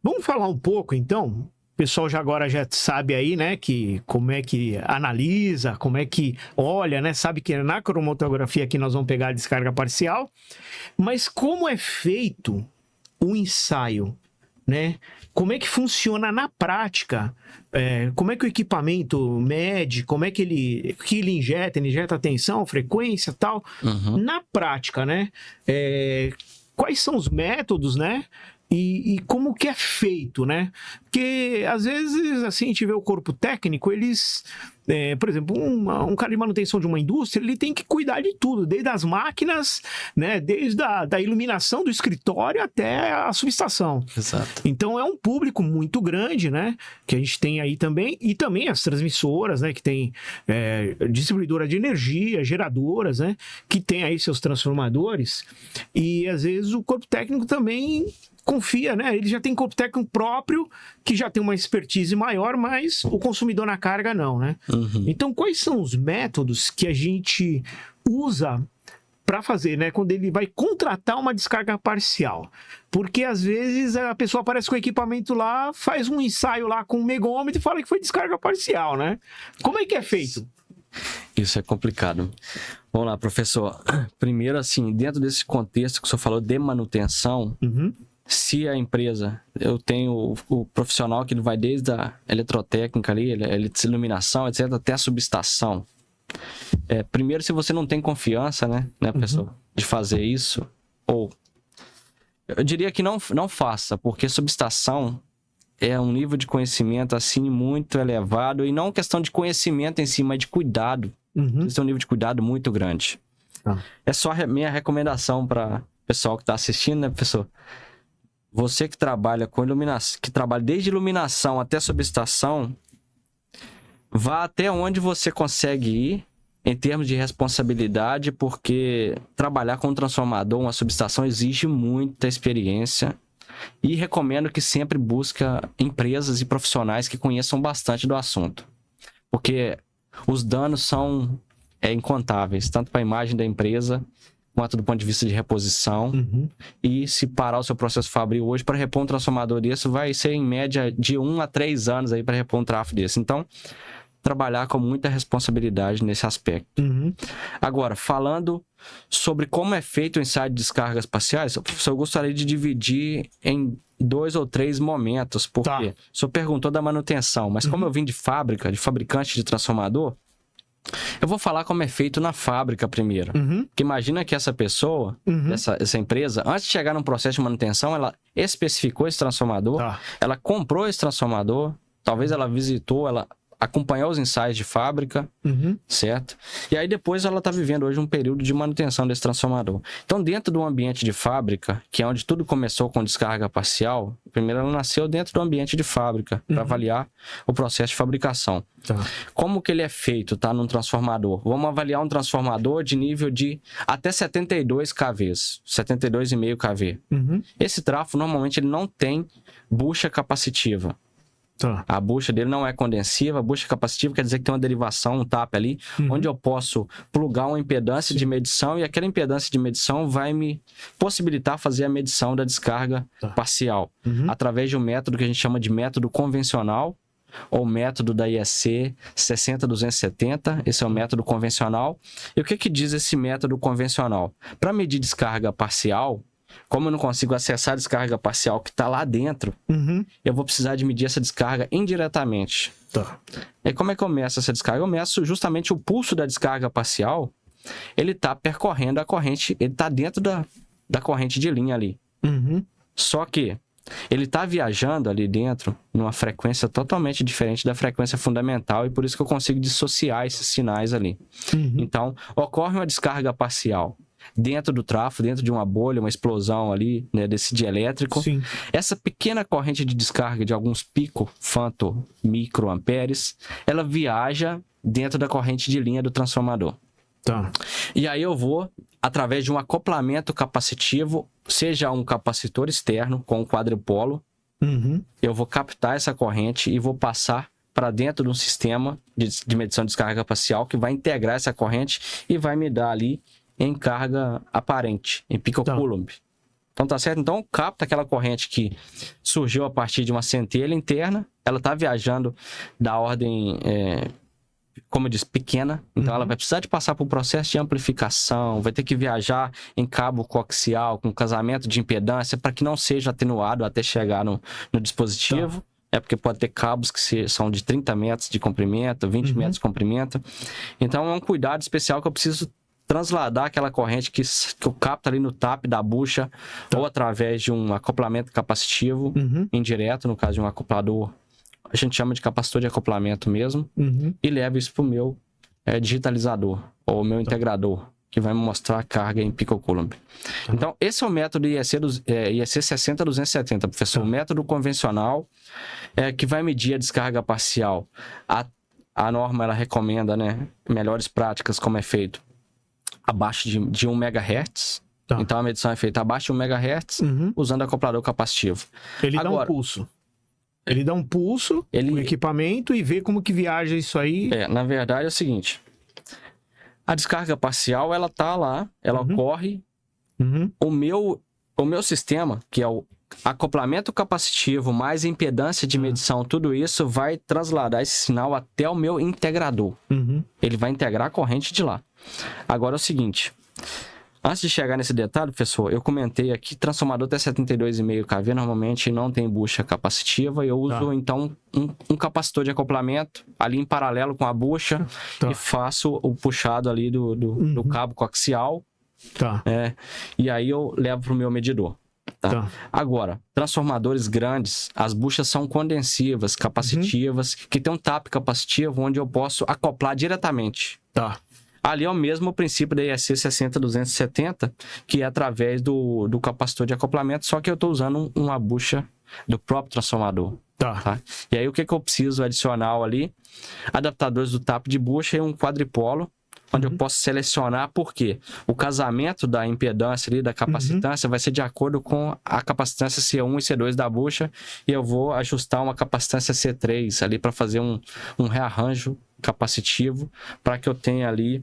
Vamos falar um pouco, então. O pessoal agora já sabe aí, né, que como é que analisa, como é que olha, né, sabe que na cromatografia aqui nós vamos pegar a descarga parcial, mas como é feito o ensaio, né? Como é que funciona na prática? Como é que o equipamento mede? Como é que ele injeta? Ele injeta tensão, frequência, tal? Uhum. Na prática, né? Quais são os métodos, né? E como que é feito, né? Porque, às vezes, assim, a gente vê o corpo técnico, eles... por exemplo, um cara de manutenção de uma indústria, ele tem que cuidar de tudo, desde as máquinas, né? Desde da iluminação do escritório até a subestação. Exato. Então, é um público muito grande, né? Que a gente tem aí também, e também as transmissoras, né? Que tem distribuidora de energia, geradoras, né? Que tem aí seus transformadores. E, às vezes, o corpo técnico também... confia, né? Ele já tem corpo técnico próprio, que já tem uma expertise maior, mas o consumidor na carga não, né? Uhum. Então, quais são os métodos que a gente usa para fazer, né? Quando ele vai contratar uma descarga parcial? Porque, às vezes, a pessoa aparece com o equipamento lá, faz um ensaio lá com um megômetro e fala que foi descarga parcial, né? Como é que é feito? Isso é complicado. Vamos lá, professor. Primeiro, assim, dentro desse contexto que o senhor falou de manutenção, se a empresa, eu tenho o profissional que vai desde a eletrotécnica ali, iluminação, etc., até a subestação. Primeiro, se você não tem confiança, né, pessoa, de fazer isso, ou eu diria que não faça, porque subestação é um nível de conhecimento assim muito elevado, e não questão de conhecimento em si, mas de cuidado. Isso é um nível de cuidado muito grande. É só minha recomendação para o pessoal que está assistindo, né, professor? Você que trabalha com iluminação, que trabalha desde iluminação até subestação, vá até onde você consegue ir em termos de responsabilidade, porque trabalhar com um transformador, uma subestação, exige muita experiência. E recomendo que sempre busque empresas e profissionais que conheçam bastante do assunto. Porque os danos são incontáveis, tanto para a imagem da empresa, quanto do ponto de vista de reposição. E se parar o seu processo fabril hoje, para repor um transformador desse, vai ser em média de 1 a 3 anos aí para repor um trafo desse. Então, trabalhar com muita responsabilidade nesse aspecto. Agora, falando sobre como é feito o ensaio de descargas parciais, eu gostaria de dividir em 2 ou 3 momentos, porque o senhor perguntou da manutenção, mas como eu vim de fábrica, de fabricante de transformador, eu vou falar como é feito na fábrica primeiro. Porque imagina que essa pessoa, essa empresa, antes de chegar num processo de manutenção, ela especificou esse transformador, ela comprou esse transformador, talvez ela visitou, ela acompanhou os ensaios de fábrica, certo? E aí depois ela está vivendo hoje um período de manutenção desse transformador. Então, dentro do ambiente de fábrica, que é onde tudo começou com descarga parcial, primeiro ela nasceu dentro do ambiente de fábrica, para avaliar o processo de fabricação. Como que ele é feito, tá, num transformador? Vamos avaliar um transformador de nível de até 72 kV, 72,5 kV. Esse trafo, normalmente, ele não tem bucha capacitiva. A bucha dele não é condensiva. A bucha capacitiva quer dizer que tem uma derivação, um tap ali, onde eu posso plugar uma impedância de medição, e aquela impedância de medição vai me possibilitar fazer a medição da descarga parcial, através de um método que a gente chama de método convencional, ou método da IEC 60270. Esse é o método convencional. E o que diz esse método convencional? Para medir descarga parcial, como eu não consigo acessar a descarga parcial que está lá dentro, eu vou precisar de medir essa descarga indiretamente. E como é que eu meço essa descarga? Eu meço justamente o pulso da descarga parcial. Ele está percorrendo a corrente, ele está dentro da corrente de linha ali. Só que ele está viajando ali dentro numa frequência totalmente diferente da frequência fundamental, e por isso que eu consigo dissociar esses sinais ali. Então, ocorre uma descarga parcial dentro do trafo, dentro de uma bolha, uma explosão ali, né, desse dielétrico. Essa pequena corrente de descarga de alguns microamperes, ela viaja dentro da corrente de linha do transformador. E aí eu vou, através de um acoplamento capacitivo, seja um capacitor externo com um quadripolo, eu vou captar essa corrente e vou passar para dentro de um sistema de medição de descarga parcial que vai integrar essa corrente e vai me dar ali em carga aparente, em picocoulomb. Então tá certo? Então capta aquela corrente que surgiu a partir de uma centelha interna, ela tá viajando da ordem, como eu disse, pequena, então ela vai precisar de passar por um processo de amplificação, vai ter que viajar em cabo coaxial, com casamento de impedância, para que não seja atenuado até chegar no dispositivo. É porque pode ter cabos que são de 30 metros de comprimento, 20 metros de comprimento. Então é um cuidado especial que eu preciso transladar aquela corrente que eu capto ali no TAP da bucha, ou através de um acoplamento capacitivo indireto, no caso de um acoplador. A gente chama de capacitor de acoplamento mesmo, e levo isso para o meu digitalizador, ou meu integrador, que vai me mostrar a carga em picocoulomb. Então, esse é o método IEC 60270, professor. O método convencional que vai medir a descarga parcial. A norma ela recomenda, né, melhores práticas, como é feito, abaixo de 1 MHz. Então, a medição é feita abaixo de 1 MHz, usando acoplador capacitivo. Ele dá um pulso. Ele dá um pulso no equipamento e vê como que viaja isso aí. Na verdade é o seguinte. A descarga parcial, ela tá lá, ela ocorre. O meu sistema, que é o acoplamento capacitivo mais impedância de medição, tudo isso vai trasladar esse sinal até o meu integrador. Ele vai integrar a corrente de lá. Agora é o seguinte. Antes de chegar nesse detalhe, professor, eu comentei aqui, transformador até 72,5 kV normalmente não tem bucha capacitiva, e eu uso então um capacitor de acoplamento ali em paralelo com a bucha e faço o puxado ali do cabo coaxial, e aí eu levo para o meu medidor. Agora, transformadores grandes, as buchas são condensivas, capacitivas, que tem um TAP capacitivo onde eu posso acoplar diretamente. Ali é o mesmo princípio da IEC 60270, que é através do capacitor de acoplamento, só que eu estou usando uma bucha do próprio transformador. E aí o que eu preciso adicional ali? Adaptadores do TAP de bucha e um quadripolo, onde eu posso selecionar, porque o casamento da impedância ali, da capacitância, vai ser de acordo com a capacitância C1 e C2 da bucha, e eu vou ajustar uma capacitância C3 ali para fazer um rearranjo capacitivo, para que eu tenha ali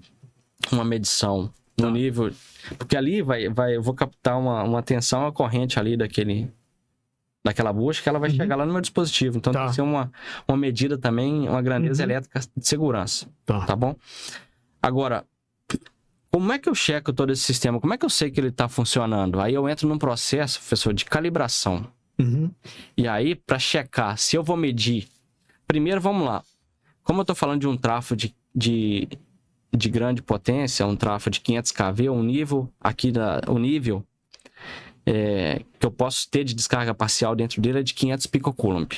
uma medição no nível, porque ali eu vou captar uma tensão, uma corrente ali daquela bucha, que ela vai chegar lá no meu dispositivo. Então tem que ser uma medida também, uma grandeza elétrica de segurança. Tá bom? Agora, como é que eu checo todo esse sistema? Como é que eu sei que ele está funcionando? Aí eu entro num processo, professor, de calibração. E aí, para checar se eu vou medir... Primeiro, vamos lá. Como eu estou falando de um trafo de grande potência, um trafo de 500 kV, o nível que eu posso ter de descarga parcial dentro dele é de 500 picocoulomb.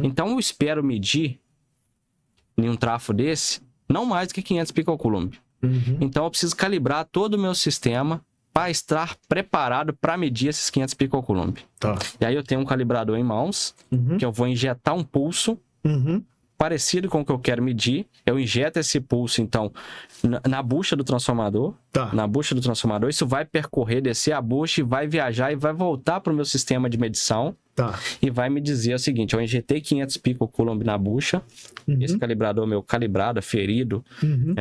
Então, eu espero medir em um trafo desse não mais do que 500 picocoulomb. Então, eu preciso calibrar todo o meu sistema para estar preparado para medir esses 500 picocoulomb. E aí, eu tenho um calibrador em mãos, que eu vou injetar um pulso parecido com o que eu quero medir. Eu injeto esse pulso, então, na bucha do transformador. Na bucha do transformador. Isso vai percorrer, descer a bucha e vai viajar e vai voltar para o meu sistema de medição. E vai me dizer o seguinte: eu injetei 500 picocoulomb na bucha. Esse calibrador meu calibrado, ferido,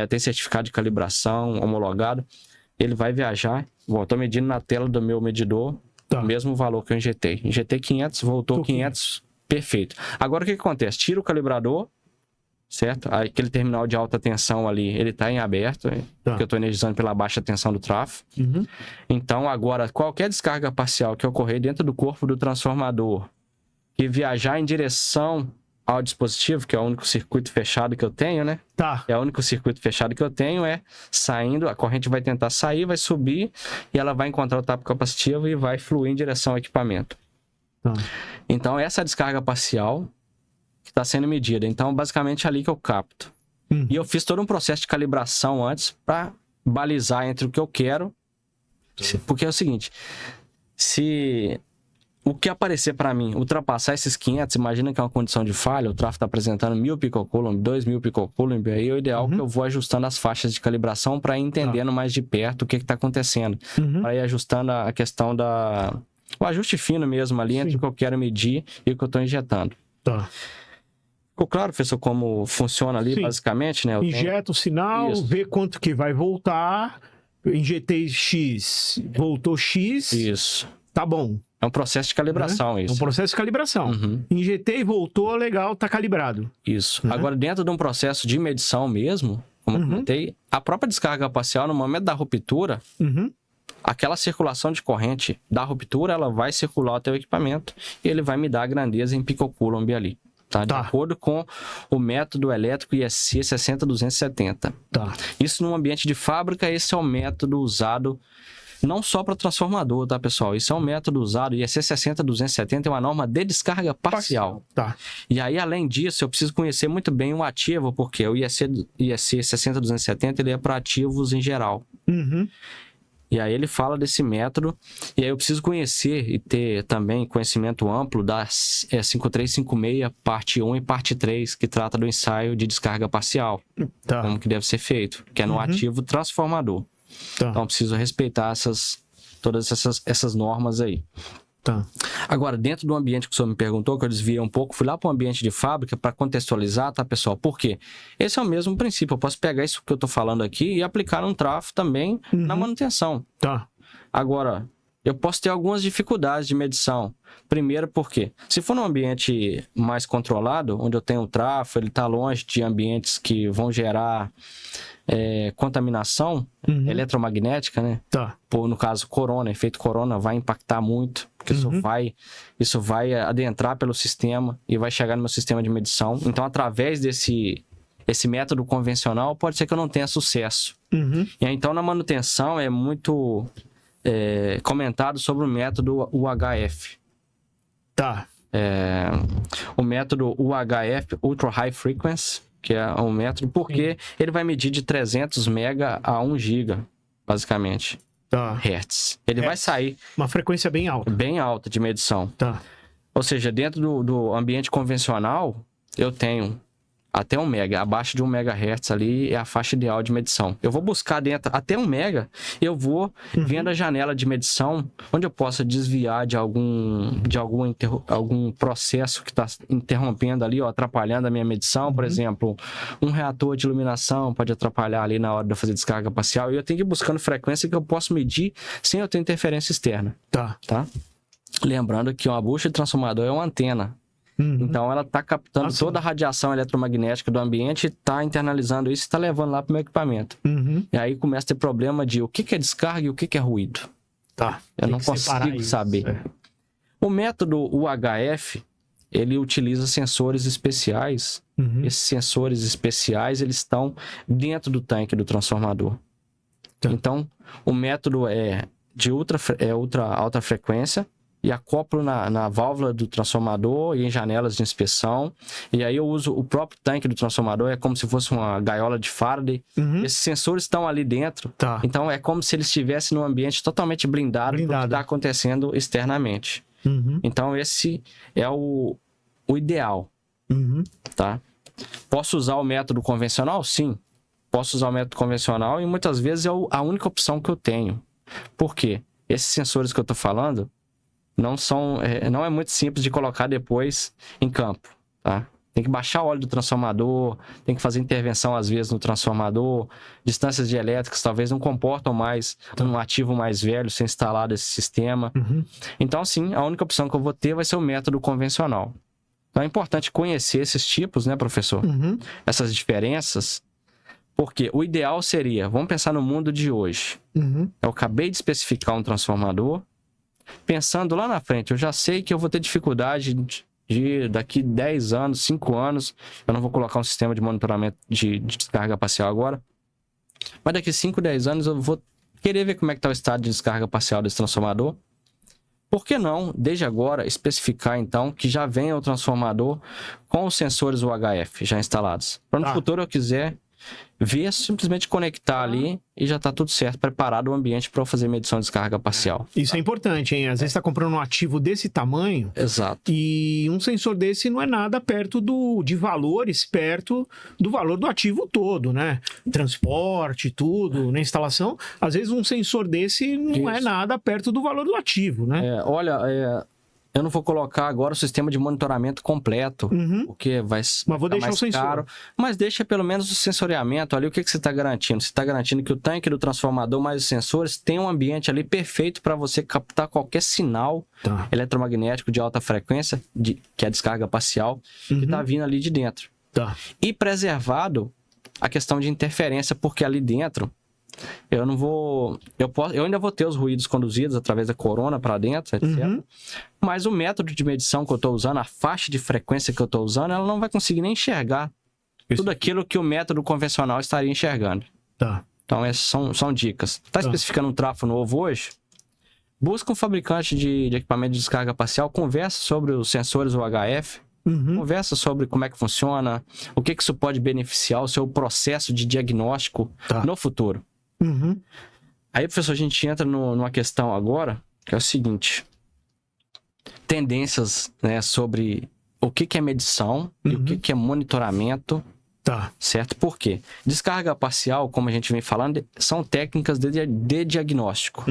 tem certificado de calibração, homologado. Ele vai viajar. Bom, estou medindo na tela do meu medidor o mesmo valor que eu injetei. Injetei 500, voltou 500. Perfeito. Agora o que acontece? Tira o calibrador, certo? Aquele terminal de alta tensão ali, ele está em aberto, porque eu estou energizando pela baixa tensão do trafo. Então, agora, qualquer descarga parcial que ocorrer dentro do corpo do transformador e viajar em direção ao dispositivo, que é o único circuito fechado que eu tenho, né? É o único circuito fechado que eu tenho, saindo, a corrente vai tentar sair, vai subir, e ela vai encontrar o TAP capacitivo e vai fluir em direção ao equipamento. Então, essa descarga parcial que está sendo medida. Então, basicamente, é ali que eu capto. E eu fiz todo um processo de calibração antes para balizar entre o que eu quero. Porque é o seguinte, se o que aparecer para mim ultrapassar esses 500, imagina que é uma condição de falha, o tráfego está apresentando 1000 picocoulomb, 2000 picocoulomb, aí é o ideal que eu vou ajustando as faixas de calibração para ir entendendo mais de perto o que está acontecendo. Para ir ajustando a questão o ajuste fino mesmo ali entre o que eu quero medir e o que eu estou injetando. Ficou claro, professor, como funciona ali basicamente, né? Injeta o sinal, vê quanto que vai voltar, injetei X, voltou X. Isso. tá bom. É um processo de calibração, isso. É um processo de calibração. Injetei, voltou, legal, tá calibrado. Isso. Agora, dentro de um processo de medição mesmo, como eu comentei, a própria descarga parcial, no momento da ruptura, aquela circulação de corrente da ruptura, ela vai circular o teu equipamento e ele vai me dar a grandeza em picocoulomb ali. Tá? De acordo com o método elétrico IEC 60270. Tá. Isso no ambiente de fábrica, esse é o método usado não só para transformador, tá, pessoal? Isso é um método usado, IEC 60270 é uma norma de descarga parcial. Tá. E aí, além disso, eu preciso conhecer muito bem o ativo, porque o IEC 60270 ele é para ativos em geral. E aí ele fala desse método, e aí eu preciso conhecer e ter também conhecimento amplo da 5356, parte 1 e parte 3, que trata do ensaio de descarga parcial. Tá. Como que deve ser feito, que é no ativo transformador. Tá. Então, eu preciso respeitar todas essas normas aí. Tá. Agora, dentro do ambiente que o senhor me perguntou, que eu desviei um pouco, fui lá para o ambiente de fábrica para contextualizar, tá, pessoal? Por quê? Esse é o mesmo princípio. Eu posso pegar isso que eu estou falando aqui e aplicar num trafo também na manutenção. Tá. Agora, eu posso ter algumas dificuldades de medição. Primeiro, porque se for num ambiente mais controlado, onde eu tenho o trafo, ele está longe de ambientes que vão gerar contaminação eletromagnética, né? Tá. No caso, corona, efeito corona vai impactar muito, porque isso vai adentrar pelo sistema e vai chegar no meu sistema de medição. Então, através esse método convencional, pode ser que eu não tenha sucesso. E aí, então, na manutenção, é muito comentado sobre o método UHF. Tá. O método UHF, Ultra High Frequency, que é um método, porque ele vai medir de 300 mega a 1 giga, basicamente, hertz. Ele vai sair... Uma frequência bem alta. Bem alta de medição. Tá. Ou seja, dentro do ambiente convencional, eu tenho até 1 mega. Abaixo de 1 megahertz ali é a faixa ideal de medição. Eu vou buscar dentro até 1 mega, eu vou vendo a janela de medição, onde eu possa desviar de algum processo que está interrompendo ali, atrapalhando a minha medição. Por exemplo, um reator de iluminação pode atrapalhar ali na hora de eu fazer descarga parcial. E eu tenho que ir buscando frequência que eu posso medir sem eu ter interferência externa. Tá. Lembrando que uma bucha de transformador é uma antena. Então, ela está captando toda a radiação eletromagnética do ambiente, está internalizando isso e está levando lá para o meu equipamento. E aí começa a ter problema de o que é descarga e o que é ruído. Tá. Eu não consigo saber. O método UHF, ele utiliza sensores especiais. Esses sensores especiais, eles estão dentro do tanque do transformador. Então, o método é de ultra alta frequência, e acoplo na válvula do transformador e em janelas de inspeção. E aí eu uso o próprio tanque do transformador, é como se fosse uma gaiola de Faraday. Esses sensores estão ali dentro. Tá. Então é como se eles estivessem num ambiente totalmente blindado do que está acontecendo externamente. Então esse é o ideal. Tá? Posso usar o método convencional? Sim. Posso usar o método convencional e muitas vezes é a única opção que eu tenho. Por quê? Esses sensores que eu estou falando não é muito simples de colocar depois em campo, tá? Tem que baixar o óleo do transformador, tem que fazer intervenção às vezes no transformador, distâncias de elétricas talvez não comportam mais um ativo mais velho ser instalado esse sistema. Então, sim, a única opção que eu vou ter vai ser o método convencional. Então, é importante conhecer esses tipos, né, professor? Essas diferenças, porque o ideal seria, vamos pensar no mundo de hoje. Eu acabei de especificar um transformador, pensando lá na frente, eu já sei que eu vou ter dificuldade de daqui 10 anos, 5 anos, eu não vou colocar um sistema de monitoramento de descarga parcial agora, mas daqui 5, 10 anos eu vou querer ver como é que está o estado de descarga parcial desse transformador. Por que não, desde agora, especificar então que já venha o transformador com os sensores UHF já instalados? Para no futuro eu quiser ver, simplesmente conectar ali e já está tudo certo, preparado o ambiente para eu fazer medição de descarga parcial. Isso é importante, hein? Às vezes está comprando um ativo desse tamanho. Exato. E um sensor desse não é nada perto de valores, perto do valor do ativo todo, né? Transporte, tudo, na instalação. Às vezes um sensor desse não é nada perto do valor do ativo, né? eu não vou colocar agora o sistema de monitoramento completo, porque vai mas vou deixar mais o sensor. caro. Mas deixa pelo menos o sensoriamento ali. O que você está garantindo? Você está garantindo que o tanque do transformador mais os sensores tem um ambiente ali perfeito para você captar qualquer sinal eletromagnético de alta frequência, que é a descarga parcial, que está vindo ali de dentro. E preservado a questão de interferência, porque ali dentro eu ainda vou ter os ruídos conduzidos através da corona para dentro, etc. Mas o método de medição que eu estou usando, a faixa de frequência que eu estou usando, ela não vai conseguir nem enxergar tudo aquilo que o método convencional estaria enxergando. Então, essas são dicas. Está especificando um trafo novo hoje? Busca um fabricante de equipamento de descarga parcial, conversa sobre os sensores UHF, conversa sobre como é que funciona, o que isso pode beneficiar o seu processo de diagnóstico no futuro. Aí, professor, a gente entra numa questão agora, que é o seguinte: tendências, né, sobre o que é medição e o que é monitoramento, certo? Por quê? Descarga parcial, como a gente vem falando, são técnicas de diagnóstico.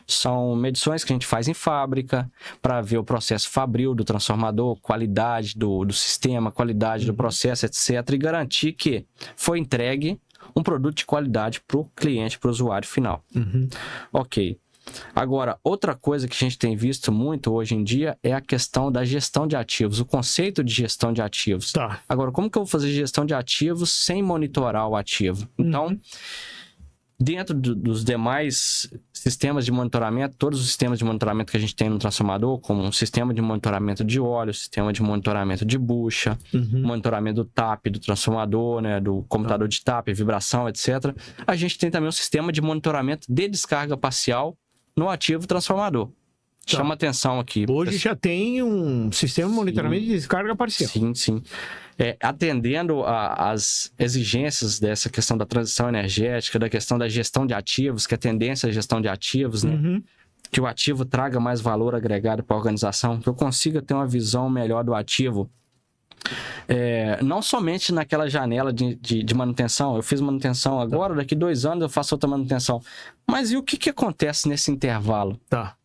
São medições que a gente faz em fábrica para ver o processo fabril do transformador, qualidade do sistema, qualidade do processo, etc. E garantir que foi entregue um produto de qualidade para o cliente, para o usuário final. Ok. Agora, outra coisa que a gente tem visto muito hoje em dia é a questão da gestão de ativos, o conceito de gestão de ativos. Agora, como que eu vou fazer gestão de ativos sem monitorar o ativo? Então, dentro dos demais sistemas de monitoramento, todos os sistemas de monitoramento que a gente tem no transformador, como um sistema de monitoramento de óleo, sistema de monitoramento de bucha, monitoramento do TAP do transformador, né, do computador de TAP, vibração, etc. A gente tem também um sistema de monitoramento de descarga parcial no ativo transformador. Chama atenção aqui. Hoje já tem um sistema de monitoramento de descarga parcial. Sim. Atendendo às exigências dessa questão da transição energética, da questão da gestão de ativos, que é a tendência à gestão de ativos, né? Que o ativo traga mais valor agregado para a organização, que eu consiga ter uma visão melhor do ativo. Não somente naquela janela de manutenção. Eu fiz manutenção agora, daqui 2 anos eu faço outra manutenção. Mas e o que acontece nesse intervalo?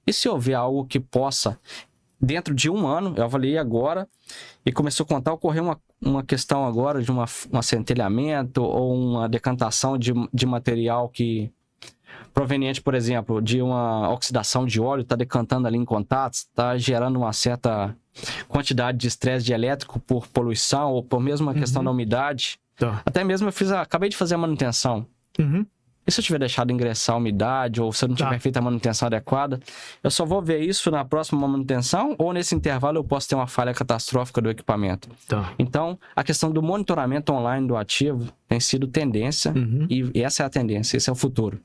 E se houver algo que possa, dentro de 1 ano, eu avaliei agora e começou a contar, ocorreu uma questão agora de um acentelhamento ou uma decantação de material que proveniente, por exemplo, de uma oxidação de óleo, está decantando ali em contatos, está gerando uma certa quantidade de estresse dielétrico por poluição ou por mesmo a questão da umidade. Até mesmo acabei de fazer a manutenção. E se eu tiver deixado ingressar a umidade ou se eu não tiver feito a manutenção adequada, eu só vou ver isso na próxima manutenção ou nesse intervalo eu posso ter uma falha catastrófica do equipamento. Então, a questão do monitoramento online do ativo tem sido tendência e essa é a tendência, esse é o futuro.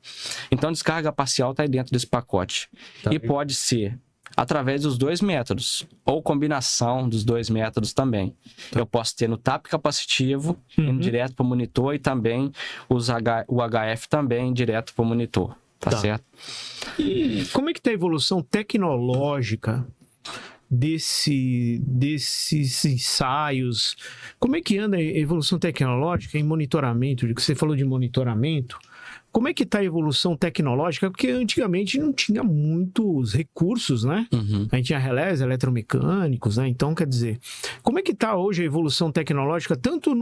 Então, descarga parcial está aí dentro desse pacote. E pode ser através dos 2 métodos, ou combinação dos 2 métodos também. Eu posso ter no TAP capacitivo, indo direto para o monitor, e também o HF também direto para o monitor, certo? E como é que está a evolução tecnológica desses ensaios? Como é que anda a evolução tecnológica em monitoramento? Você falou de monitoramento. Como é que está a evolução tecnológica? Porque antigamente não tinha muitos recursos, né? A gente tinha relés eletromecânicos, né? Então, quer dizer, como é que está hoje a evolução tecnológica, tanto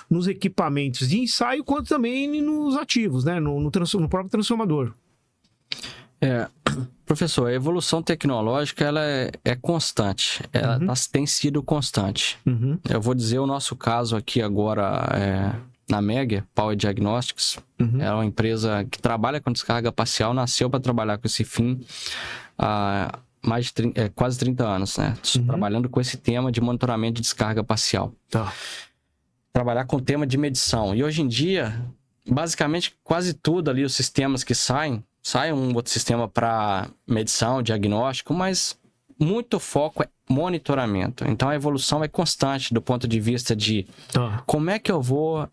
nos equipamentos de ensaio, quanto também nos ativos, né? No próprio transformador? Professor, a evolução tecnológica ela é constante, ela tem sido constante. Eu vou dizer o nosso caso aqui agora, na MEG, Power Diagnostics, é uma empresa que trabalha com descarga parcial, nasceu para trabalhar com esse fim há quase 30 anos, né? Trabalhando com esse tema de monitoramento de descarga parcial. Trabalhar com o tema de medição. E hoje em dia, basicamente, quase tudo ali, os sistemas que sai um outro sistema para medição, diagnóstico, mas muito foco é monitoramento. Então, a evolução é constante do ponto de vista de como é que eu vou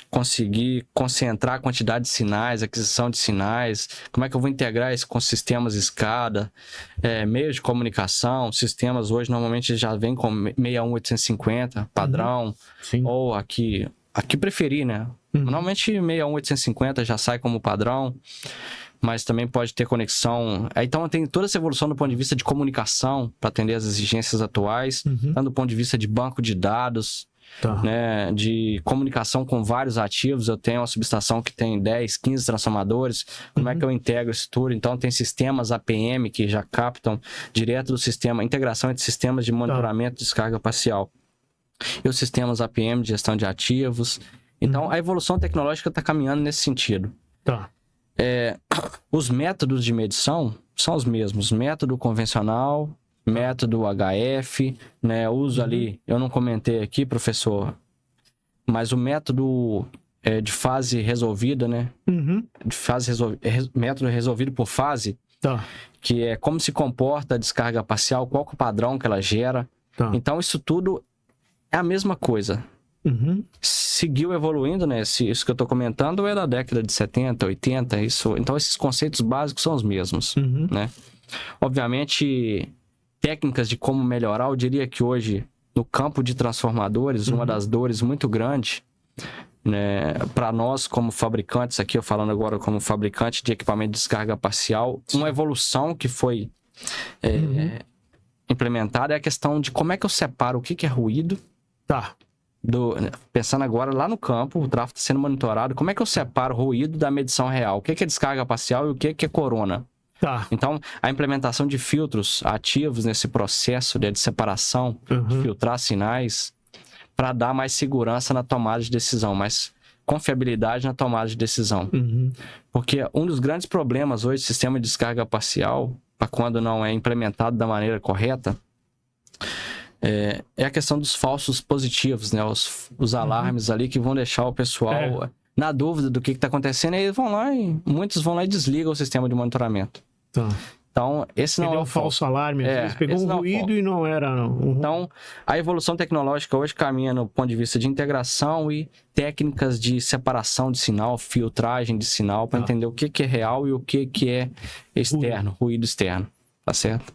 conseguir concentrar a quantidade de sinais, aquisição de sinais, como é que eu vou integrar isso com sistemas SCADA, meios de comunicação, sistemas hoje normalmente já vem com 61850, padrão, ou aqui preferir, né? Normalmente 61850 já sai como padrão. mas também pode ter conexão. Então tem toda essa evolução do ponto de vista de comunicação para atender às exigências atuais, tanto do ponto de vista de banco de dados, né, de comunicação com vários ativos. Eu tenho uma subestação que tem 10, 15 transformadores, como é que eu integro isso tudo? Então tem sistemas APM que já captam direto do sistema, integração entre sistemas de monitoramento de descarga parcial e os sistemas APM de gestão de ativos. Então a evolução tecnológica está caminhando nesse sentido. Os métodos de medição são os mesmos, método convencional, método HF, né? Uso ali, eu não comentei aqui, professor, mas o método de fase resolvida, né? De fase método resolvido por fase, que é como se comporta a descarga parcial, qual que é o padrão que ela gera. Então isso tudo é a mesma coisa. Seguiu evoluindo, né? Isso que eu estou comentando é da década de 70, 80, isso. Então esses conceitos básicos são os mesmos, né? Obviamente, técnicas de como melhorar, eu diria que hoje, no campo de transformadores, uma das dores muito grande, né, para nós como fabricantes, aqui eu falando agora como fabricante de equipamento de descarga parcial, uma evolução que foi implementada é a questão de como é que eu separo o que é ruído. Pensando agora lá no campo, o tráfego está sendo monitorado, como é que eu separo o ruído da medição real? O que é descarga parcial e o que é corona? Então, a implementação de filtros ativos nesse processo de separação, de filtrar sinais, para dar mais segurança na tomada de decisão, mais confiabilidade na tomada de decisão. Porque um dos grandes problemas hoje do sistema de descarga parcial, para quando não é implementado da maneira correta, é a questão dos falsos positivos, né? Os alarmes ali que vão deixar o pessoal na dúvida do que está acontecendo, e muitos vão lá e desligam o sistema de monitoramento. Então, esse não é um falso alarme. Às vezes pegou um ruído e não era. Então, a evolução tecnológica hoje caminha no ponto de vista de integração e técnicas de separação de sinal, filtragem de sinal, para entender o que é real e o que é externo, ruído externo. Tá certo?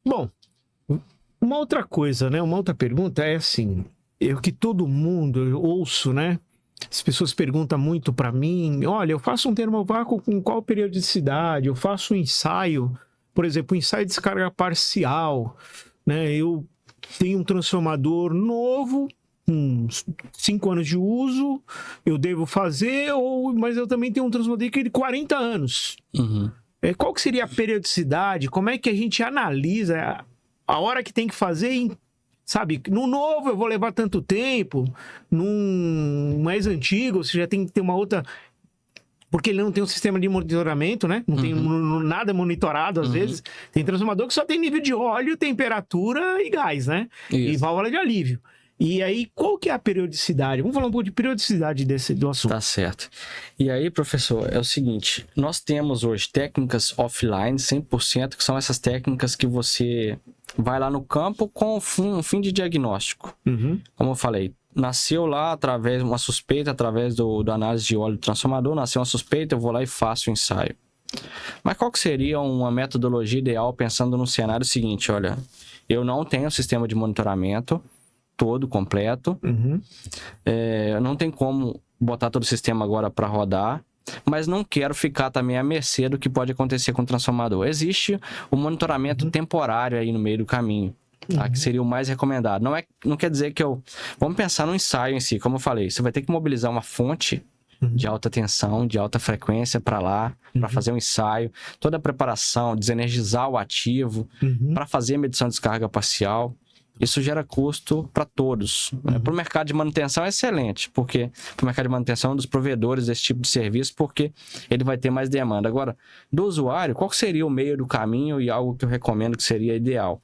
Bom, uma outra coisa, né? Uma outra pergunta é assim, que todo mundo, eu ouço, né? As pessoas perguntam muito para mim, olha, eu faço um termovácuo com qual periodicidade? Eu faço um ensaio, por exemplo, um ensaio de descarga parcial, né? Eu tenho um transformador novo, com 5 anos de uso, eu devo fazer, mas eu também tenho um transformador que é de 40 anos. Qual que seria a periodicidade? Como é que a gente analisa a hora que tem que fazer, sabe? No novo eu vou levar tanto tempo, num mais antigo você já tem que ter uma outra... Porque ele não tem um sistema de monitoramento, né? Não tem nada monitorado às vezes. Tem transformador que só tem nível de óleo, temperatura e gás, né? E válvula de alívio. E aí, qual que é a periodicidade? Vamos falar um pouco de periodicidade do assunto. Tá certo. E aí, professor, é o seguinte, nós temos hoje técnicas offline 100%, que são essas técnicas que você vai lá no campo com um fim de diagnóstico. Como eu falei, nasceu lá através de uma suspeita, através do análise de óleo do transformador, nasceu uma suspeita, eu vou lá e faço o ensaio. Mas qual que seria uma metodologia ideal pensando no cenário seguinte? Olha, eu não tenho sistema de monitoramento todo, completo. Não tem como botar todo o sistema agora para rodar, mas não quero ficar também à mercê do que pode acontecer com o transformador. Existe o monitoramento temporário aí no meio do caminho, tá? Que seria o mais recomendado. Não quer dizer que vamos pensar no ensaio em si, como eu falei, você vai ter que mobilizar uma fonte de alta tensão, de alta frequência para lá, para fazer um ensaio, toda a preparação, desenergizar o ativo, para fazer a medição de descarga parcial. Isso gera custo para todos. Para o mercado de manutenção é excelente, porque para o mercado de manutenção é um dos provedores desse tipo de serviço, porque ele vai ter mais demanda. Agora, do usuário, qual seria o meio do caminho e algo que eu recomendo que seria ideal?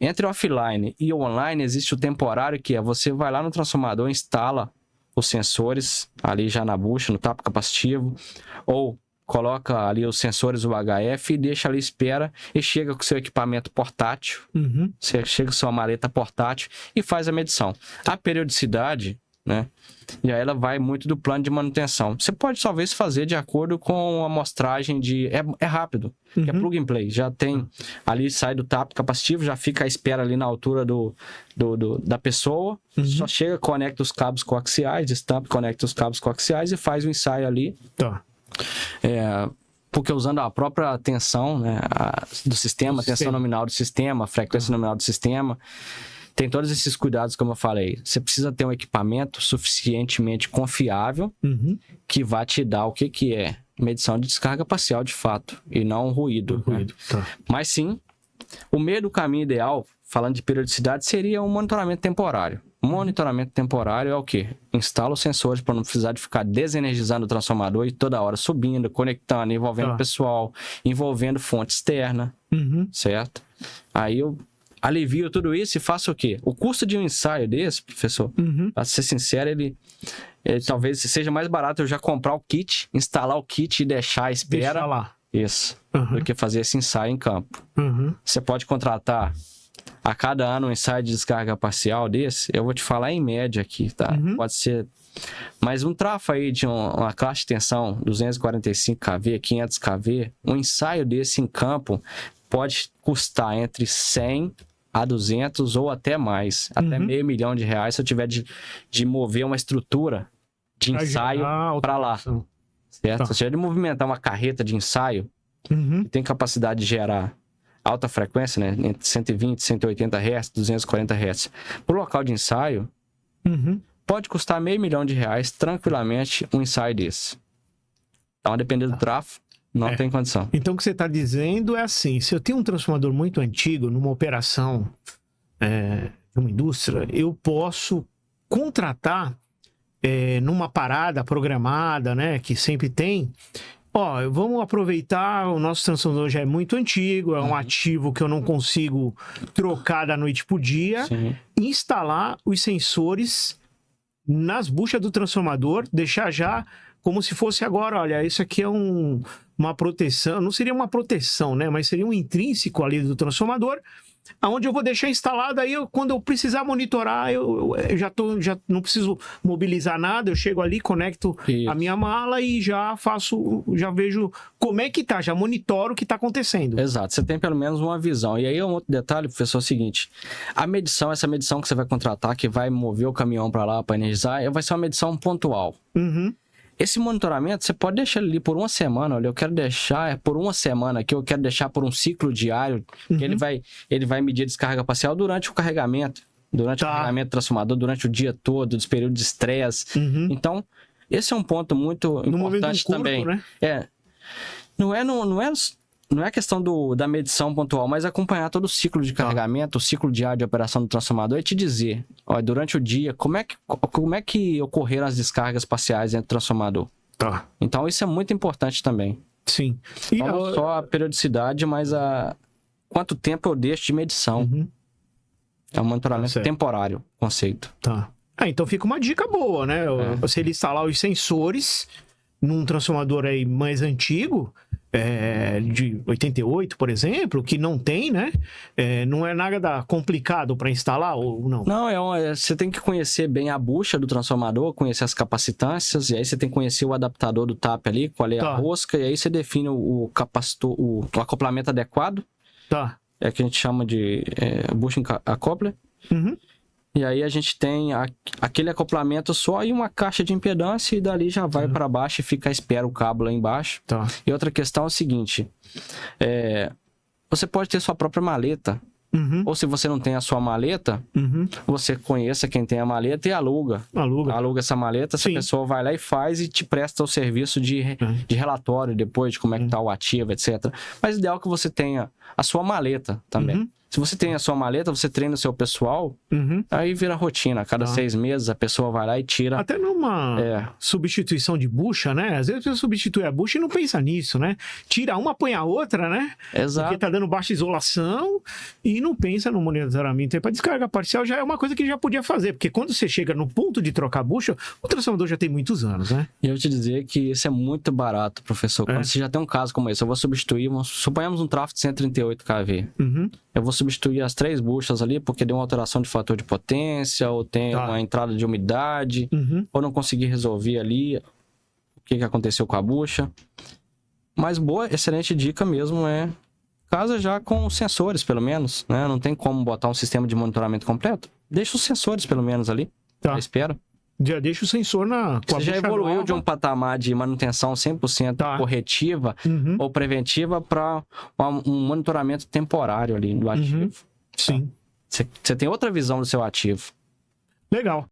Entre o offline e o online, existe o temporário, que é você vai lá no transformador, instala os sensores ali já na bucha, no tapo capacitivo, ou coloca ali os sensores UHF e deixa ali, espera, e chega com o seu equipamento portátil, você chega com sua maleta portátil e faz a medição. A periodicidade, né, e aí ela vai muito do plano de manutenção. Você pode talvez fazer de acordo com a amostragem de... É rápido, que é plug and play. Já tem, ali sai do tapo capacitivo, já fica à espera ali na altura da pessoa, só chega, conecta os cabos coaxiais, destampa, conecta os cabos coaxiais e faz o ensaio ali. Porque usando a própria tensão, né, do sistema, a tensão nominal do sistema, a frequência nominal do sistema, tem todos esses cuidados, como eu falei. Você precisa ter um equipamento suficientemente confiável que vai te dar o que é medição de descarga parcial de fato, e não ruído. Né? Tá. Mas sim, o meio do caminho ideal, falando de periodicidade, seria um monitoramento temporário. Monitoramento temporário é o quê? Instala os sensores para não precisar de ficar desenergizando o transformador e toda hora subindo, conectando, envolvendo pessoal, envolvendo fonte externa, certo? Aí eu alivio tudo isso e faço o quê? O custo de um ensaio desse, professor, para ser sincero, ele talvez seja mais barato eu já comprar o kit, instalar o kit e deixar à espera. Deixa lá. Isso. Do que fazer esse ensaio em campo. Você pode contratar a cada ano um ensaio de descarga parcial desse, eu vou te falar em média aqui, tá? Pode ser... Mas um trafo aí de uma classe de tensão 245 kV, 500 kV, um ensaio desse em campo pode custar entre 100 a 200 ou até mais, até R$500 mil se eu tiver de mover uma estrutura de ensaio para lá, certo? Se eu tiver de movimentar uma carreta de ensaio, que tem capacidade de gerar alta frequência, né, entre 120 e 180 Hz, 240 Hz, para o local de ensaio, pode custar R$500 mil tranquilamente um ensaio desse. Então, dependendo do tráfego, não tem condição. Então, o que você está dizendo é assim, se eu tenho um transformador muito antigo, numa operação de uma indústria, eu posso contratar numa parada programada, né, que sempre tem... vamos aproveitar, o nosso transformador já é muito antigo, é um ativo que eu não consigo trocar da noite pro dia, instalar os sensores nas buchas do transformador, deixar já como se fosse agora, olha, isso aqui é uma proteção, não seria uma proteção, né, mas seria um intrínseco ali do transformador, aonde eu vou deixar instalado, aí quando eu precisar monitorar, eu já não preciso mobilizar nada, eu chego ali, conecto a minha mala e já vejo como é que tá, já monitoro o que tá acontecendo. Exato, você tem pelo menos uma visão. E aí um outro detalhe, professor, é o seguinte, essa medição que você vai contratar, que vai mover o caminhão para lá para energizar, vai ser uma medição pontual. Esse monitoramento, você pode deixar ele ali por uma semana. Olha, eu quero deixar por uma semana aqui, eu quero deixar por um ciclo diário, que ele vai medir a descarga parcial durante o carregamento. Durante o carregamento do transformador, durante o dia todo, dos períodos de estresse. Então, esse é um ponto muito importante também. Né? Não é questão da medição pontual, mas acompanhar todo o ciclo de carregamento, o ciclo diário de operação do transformador e te dizer, durante o dia, como é que ocorreram as descargas parciais dentro do transformador. Então, isso é muito importante também. Sim. Não só a periodicidade, mas quanto tempo eu deixo de medição. É um monitoramento temporário, conceito. Então fica uma dica boa, né? Se ele instalar os sensores num transformador aí mais antigo, de 88, por exemplo, que não tem, né? Não é nada complicado para instalar ou não? Não, você tem que conhecer bem a bucha do transformador, conhecer as capacitâncias, e aí você tem que conhecer o adaptador do TAP ali, qual é a rosca, e aí você define o capacitor, o acoplamento adequado. É que a gente chama de bushing acople. E aí a gente tem aquele acoplamento só e uma caixa de impedância e dali já vai para baixo e fica à espera o cabo lá embaixo. E outra questão é o seguinte, você pode ter sua própria maleta. Ou se você não tem a sua maleta, você conheça quem tem a maleta e aluga essa maleta, essa pessoa vai lá e faz e te presta o serviço de relatório depois de como é que tá o ativo, etc. Mas o ideal é que você tenha a sua maleta também. Se você tem a sua maleta, você treina o seu pessoal, aí vira rotina. A cada 6 meses a pessoa vai lá e tira. Até numa substituição de bucha, né? Às vezes você substitui a bucha e não pensa nisso, né? Tira uma, põe a outra, né? Exato. Porque tá dando baixa isolação e não pensa no monitoramento. Para descarga parcial já é uma coisa que já podia fazer, porque quando você chega no ponto de trocar a bucha, o transformador já tem muitos anos, né? E eu vou te dizer que isso é muito barato, professor. Quando você já tem um caso como esse, eu vou substituir, suponhamos um tráfego de 138 kV. Eu vou substituir as 3 buchas ali, porque deu uma alteração de fator de potência, ou tem uma entrada de umidade, ou não consegui resolver ali o que aconteceu com a bucha. Mas excelente dica mesmo casa já com sensores, pelo menos, né? Não tem como botar um sistema de monitoramento completo. Deixa os sensores, pelo menos, ali. Espera. Já deixa o sensor com Você já evoluiu de um patamar de manutenção 100% corretiva ou preventiva para um monitoramento temporário ali do ativo. Sim. Você tem outra visão do seu ativo. Legal.